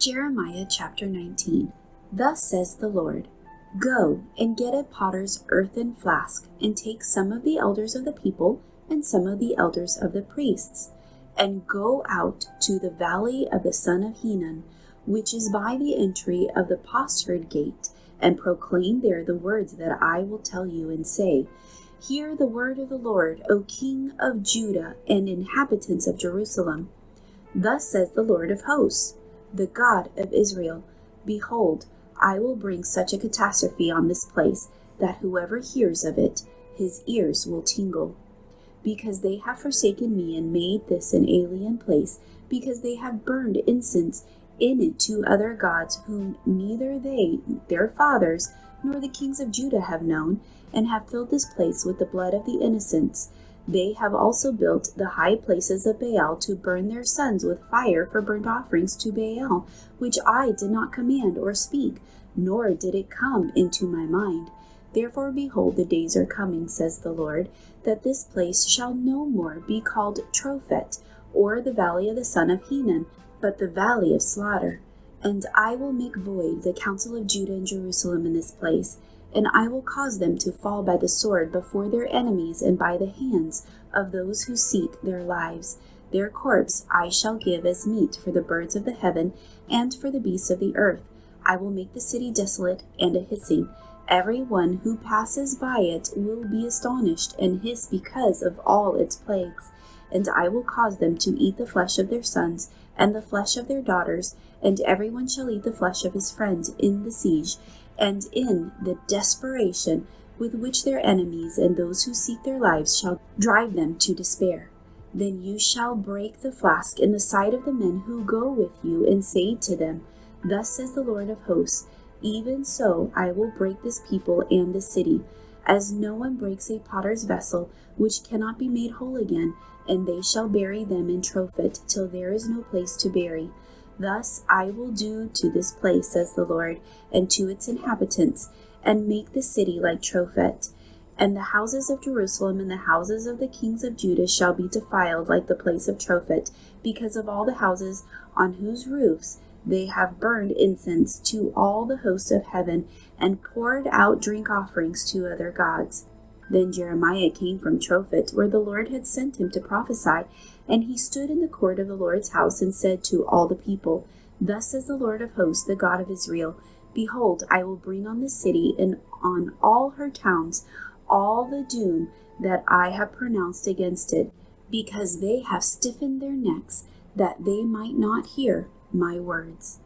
Jeremiah chapter 19. Thus says the Lord, Go and get a potter's earthen flask, and take some of the elders of the people and some of the elders of the priests, and go out to the valley of the son of Hinnom, which is by the entry of the postern gate, and proclaim there the words that I will tell you, and say, Hear the word of the Lord, O King of Judah and inhabitants of Jerusalem. Thus says the Lord of hosts, the God of Israel, Behold, I will bring such a catastrophe on this place, that whoever hears of it, his ears will tingle. Because they have forsaken me and made this an alien place, because they have burned incense in it to other gods, whom neither they, their fathers, nor the kings of Judah have known, and have filled this place with the blood of the innocents. They have also built the high places of Baal to burn their sons with fire for burnt offerings to Baal, which I did not command or speak, nor did it come into my mind. Therefore, behold, the days are coming, says the Lord, that this place shall no more be called Tophet, or the valley of the son of Hinnom, but the valley of slaughter. And I will make void the counsel of Judah and Jerusalem in this place, and I will cause them to fall by the sword before their enemies and by the hands of those who seek their lives. Their corpse I shall give as meat for the birds of the heaven and for the beasts of the earth. I will make the city desolate and a hissing. Every one who passes by it will be astonished and hiss because of all its plagues. And I will cause them to eat the flesh of their sons and the flesh of their daughters, and everyone shall eat the flesh of his friend in the siege, and in the desperation with which their enemies and those who seek their lives shall drive them to despair. Then you shall break the flask in the sight of the men who go with you, and say to them, Thus says the Lord of hosts, Even so I will break this people and this city, as no one breaks a potter's vessel, which cannot be made whole again, and they shall bury them in Tophet, till there is no place to bury. Thus I will do to this place, says the Lord, and to its inhabitants, and make the city like Tophet. And the houses of Jerusalem and the houses of the kings of Judah shall be defiled like the place of Tophet, because of all the houses on whose roofs they have burned incense to all the hosts of heaven, and poured out drink offerings to other gods. Then Jeremiah came from Tophet, where the Lord had sent him to prophesy, and he stood in the court of the Lord's house and said to all the people, Thus says the Lord of hosts, the God of Israel, Behold, I will bring on this city and on all her towns all the doom that I have pronounced against it, because they have stiffened their necks, that they might not hear my words.